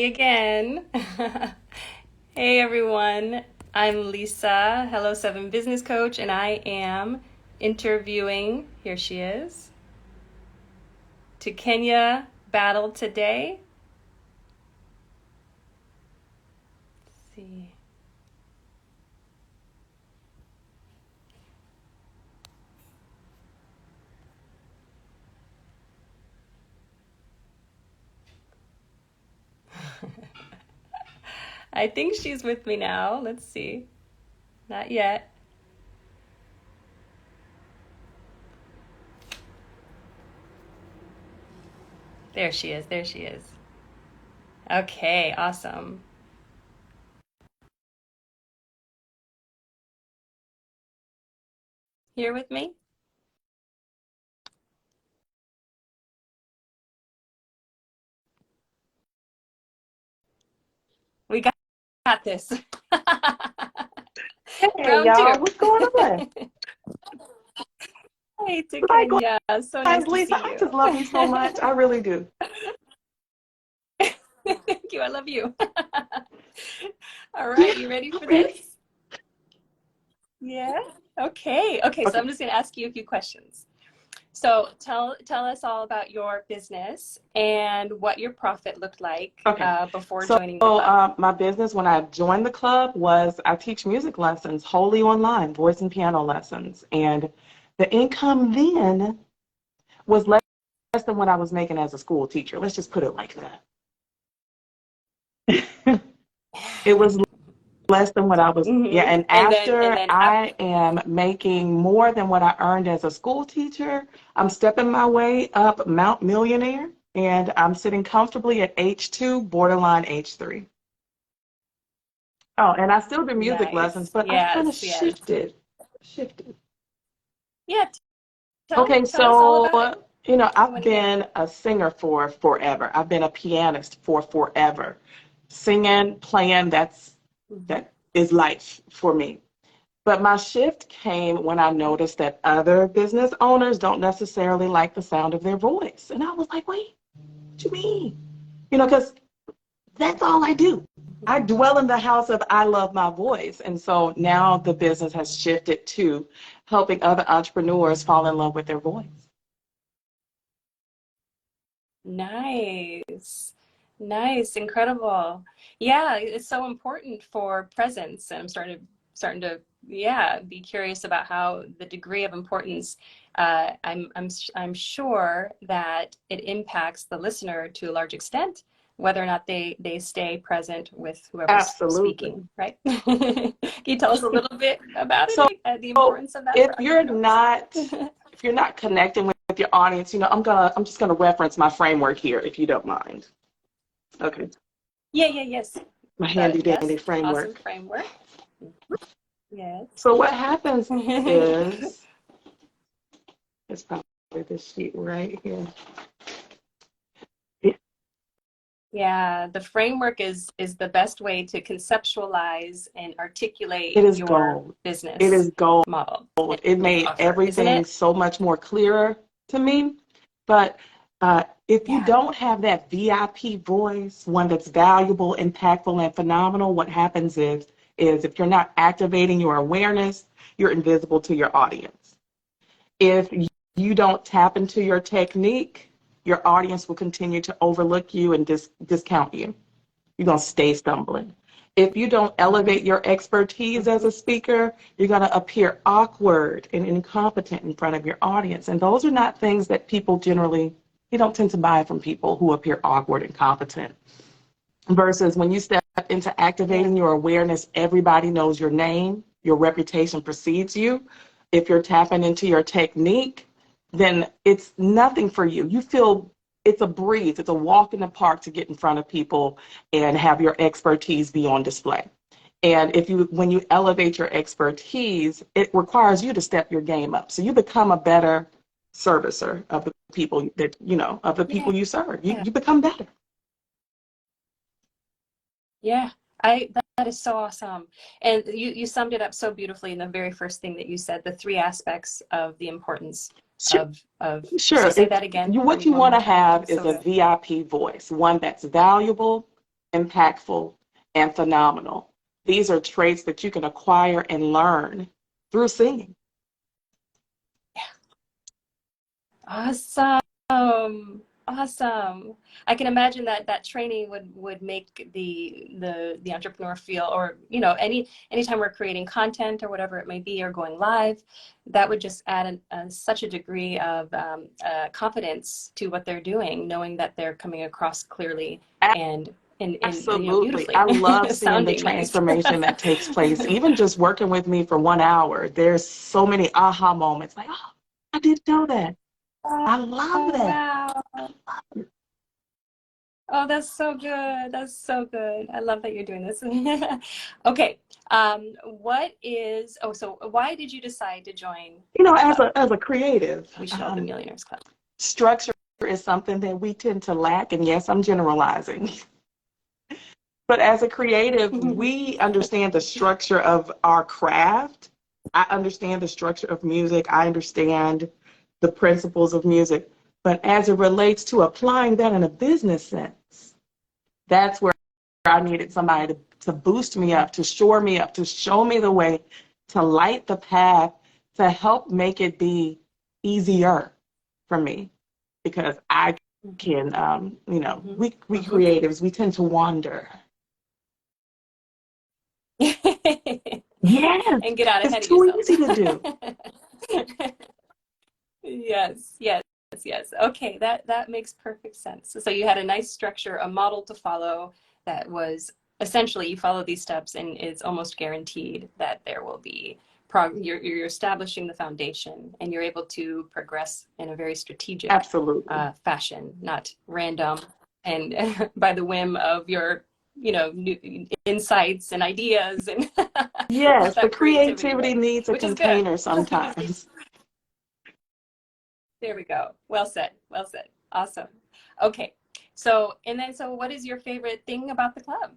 again. Hey everyone, I'm Lisa, Hello Seven Business Coach, and I am interviewing, here she is, Takenya Battle today. Let's see. I think she's with me now. Let's see. Not yet. There she is. There she is. Okay, awesome. Here with me? We got this. Hey Round two. y'all, what's going on? Hey, Likewise, Takenya. So nice to Lisa, see I you. just love you so much. I really do. Thank you. I love you. All Yeah, right, you ready for really? this? Yeah. Okay. Okay, so Okay, I'm just going to ask you a few questions. So tell us all about your business and what your profit looked like okay. before So joining the club. my business when I joined the club was I teach music lessons wholly online, voice and piano lessons. And the income then was less than what I was making as a school teacher. Let's just put it like that. It was less than what I was, yeah. And And after then up. I am making more than what I earned as a school teacher, I'm stepping my way up Mount Millionaire, and I'm sitting comfortably at H2, borderline H3. Oh, and I still do music lessons, Nice. but I've kind of Yes, yes. shifted. Yeah, Okay, tell us all so about it. We I've want to hear. been a singer for forever. I've been a pianist for forever. Singing, playing, Mhm. that is life for me. But my shift came when I noticed that other business owners don't necessarily like the sound of their voice. And I was like, wait, what you mean? Because that's all I do. I dwell in the house of I love my voice. And so now the business has shifted to helping other entrepreneurs fall in love with their voice. Nice. Nice, incredible. Yeah, it's so important for presence. And I'm starting to yeah, be curious about how the degree of importance I'm sure that it impacts the listener to a large extent, whether or not they stay present with whoever's Absolutely. speaking, right? Can you tell us a little bit about So it, the importance of that if for you're entrepreneurs? not if you're not connecting with your audience, I'm just gonna reference my framework here if you don't mind. Okay. Yeah, yeah, yes. My handy Yes, dandy awesome framework. framework. Yes. So what happens is it's probably this sheet right here. It, Yeah, the framework is the best way to conceptualize and it articulate is your gold. It business is gold. model It and made offer, isn't everything it? so much more clearer to me. But if you Yeah. don't have that VIP voice, one that's valuable, impactful, and phenomenal, what happens is if you're not activating your awareness, you're invisible to your audience. If you don't tap into your technique, your audience will continue to overlook you and discount you. You're going to stay stumbling. If you don't elevate your expertise as a speaker, you're going to appear awkward and incompetent in front of your audience. And those are not things that people generally, you don't tend to buy from people who appear awkward and competent. Versus when you step into Yeah. activating your awareness, everybody knows your name, your reputation precedes you. If you're tapping into your technique, then it's nothing for you. You feel it's a breeze, it's a walk in the park to get in front of people and have your expertise be on display. And when you elevate your expertise, it requires you to step your game up. So you become a better servicer of the people of the Yeah. people you serve. You, Yeah. you become better. Yeah. That is so awesome. And you summed it up so beautifully in the very first thing that you said, the three aspects of the importance of so Sure. say that again for What me you one want more to time. have is So a good. VIP voice, one that's valuable, impactful, and phenomenal. These are traits that you can acquire and learn through singing. Awesome. Awesome. I can imagine that that training would make the entrepreneur feel, or anytime we're creating content or whatever it may be, or going live, that would just add such a degree of confidence to what they're doing, knowing that they're coming across clearly and Absolutely. beautifully I love seeing the sounding nice. transformation that takes place. Even just working with me for 1 hour, there's so many aha moments like, oh, I didn't know that. I love Oh, that. wow. Oh, that's so good. That's so good. I love that you're doing this. Okay. So why did you decide to join the As club? a creative, We should all be Millionaires Club. structure is something that we tend to lack. And yes, I'm generalizing. But as a creative, we understand the structure of our craft. I understand the structure of music. I understand the principles of music. But as it relates to applying that in a business sense, that's where I needed somebody to boost me up, to shore me up, to show me the way, to light the path, to help make it be easier for me. Because I can, we creatives, we tend to wander. Yes, And get out it's ahead of too yourself. easy to do. Yes, yes, yes. Okay, that makes perfect sense. So you had a nice structure, a model to follow that was essentially you follow these steps and it's almost guaranteed that there will be you're establishing the foundation and you're able to progress in a very strategic Absolutely. fashion, not random and by the whim of your new insights and ideas and all Yes, the that creativity, creativity needs a which is good. container sometimes. There we go. Well said. Well said. Awesome. Okay. So what is your favorite thing about the club?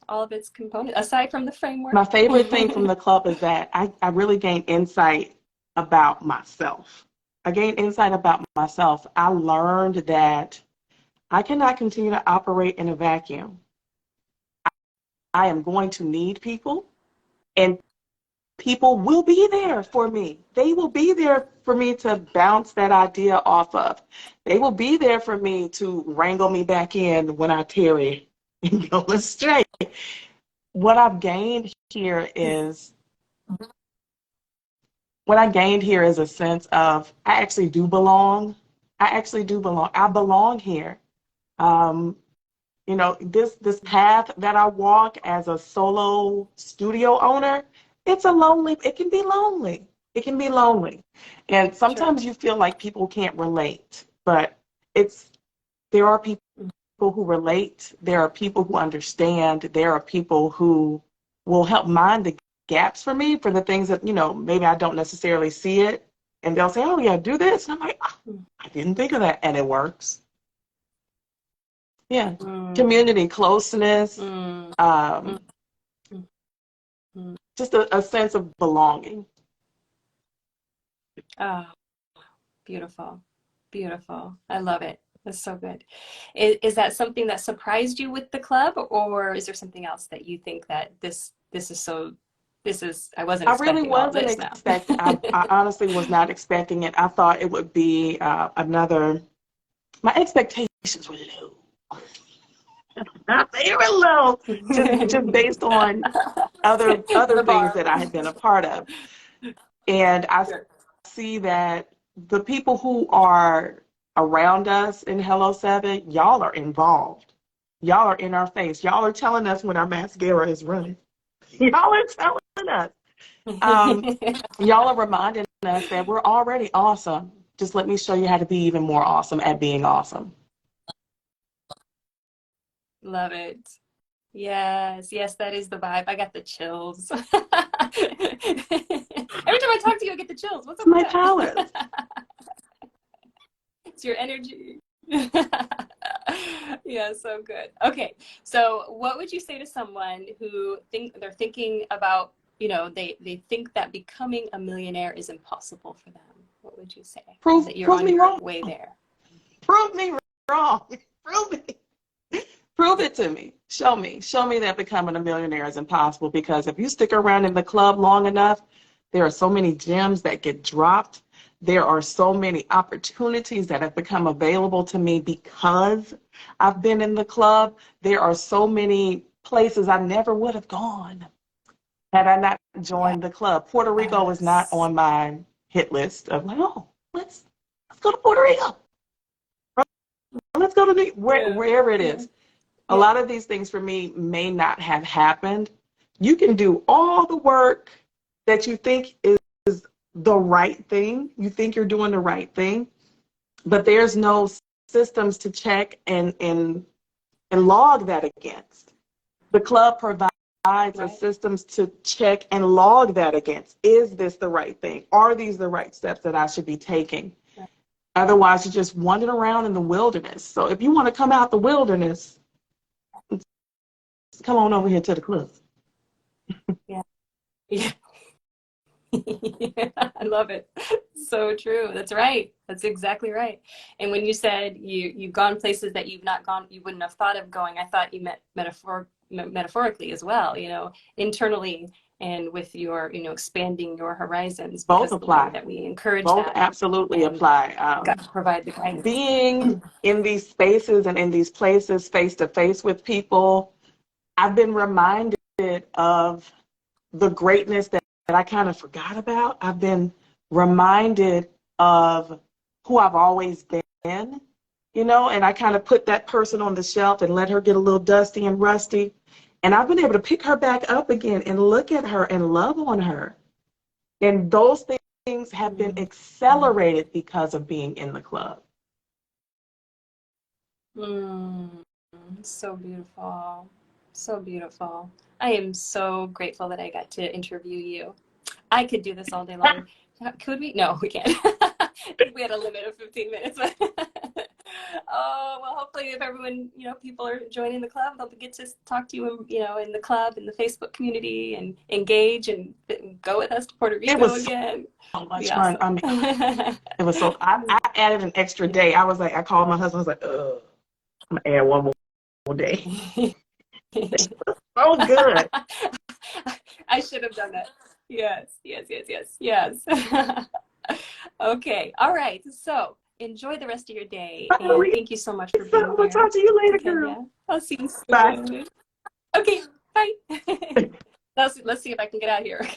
All of its components, aside from the framework? My favorite thing from the club is that I really gain insight about myself. I gained insight about myself. I learned that I cannot continue to operate in a vacuum. I am going to need people, and people will be there for me. They will be there for me to bounce that idea off of. They will be there for me to wrangle me back in when I tarry and go astray. What I've gained here is what I gained here is a sense of I actually do belong. I actually do belong. I belong here. Um, this path that I walk as a solo studio owner, it can be lonely. It can be lonely. And Sure. sometimes you feel like people can't relate, but there are people who relate, there are people who understand, there are people who will help mind the gaps for me for the things that, maybe I don't necessarily see it. And they'll say, oh yeah, do this. And I'm like, oh, I didn't think of that. And it works. Yeah. Mm, Community closeness, mm, mm, um, mm, mm. just a sense of belonging. Oh, beautiful. Beautiful. I love it. That's so good. Is that something that surprised you with the club, or is there something else that you think that I wasn't I really expecting all wasn't this now? expecting, I honestly was not expecting it. I thought it would be my expectations were low. Not very low, just based on other The things bar. that I had been a part of. And I Sure. see that the people who are around us in Hello Seven, y'all are involved. Y'all are in our face. Y'all are telling us when our mascara is running. Y'all are telling us. Um, y'all are reminding us that we're already awesome. Just let me show you how to be even more awesome at being awesome. Love it. Yes, yes, that is the vibe. I got the chills. Every time I talk to you, I get the chills. What's It's up with my that? powers. It's your energy. Yeah, so good. Okay, so what would you say to someone who they're thinking about, they think that becoming a millionaire is impossible for them? What would you say? That you're Prove on me your wrong. way there. Prove me wrong. Prove me. Prove it to me. Show me. Show me that becoming a millionaire is impossible, because if you stick around in the club long enough, there are so many gems that get dropped. There are so many opportunities that have become available to me because I've been in the club. There are so many places I never would have gone had I not joined the club. Puerto Rico is not Yes. on my hit list of like, oh, let's go to Puerto Rico. Let's go to Yeah. wherever it Yeah. is. A Yeah. lot of these things for me may not have happened. You can do all the work that you think is the right thing. You think you're doing the right thing, but there's no systems to check and log that against. The club provides a Right. systems to check and log that against. Is this the right thing? Are these the right steps that I should be taking? Right. Otherwise, you're just wandering around in the wilderness. So if you want to come out the wilderness, come on over here to the club. Yeah. Yeah. Yeah, I love it. So true. That's right. That's exactly right. And when you said you've gone places that you've not gone, you wouldn't have thought of going, I thought you meant metaphorically as well, internally, and with your, expanding your horizons, Both because of the way apply. that we encourage Both that absolutely and apply. provide the guidance. Being in these spaces and in these places face to face with people, I've been reminded of the greatness that I kind of forgot about. I've been reminded of who I've always been, and I kind of put that person on the shelf and let her get a little dusty and rusty. And I've been able to pick her back up again and look at her and love on her. And those things have been Mm. accelerated because of being in the club. Mm. So beautiful. So beautiful. I am so grateful that I got to interview you. I could do this all day long. Could we? No, we can't. We had a limit of 15 minutes. Oh, well, hopefully if everyone, people are joining the club, they'll get to talk to you, in the club, in the Facebook community, and engage and go with us to Puerto It Rico was again. so Be much fun. I awesome. mean, it was so, I added an extra day. I called my husband, I was like, I'm gonna add one more day. So good. I should have done that. Yes, yes, yes, yes, yes. Okay, all right. So enjoy the rest of your day, Oh, and yeah. thank you so much for I'm being gonna here, talk to you later, girl. Takenya. I'll see you Bye. soon. Okay, bye. Let's see if I can get out of here.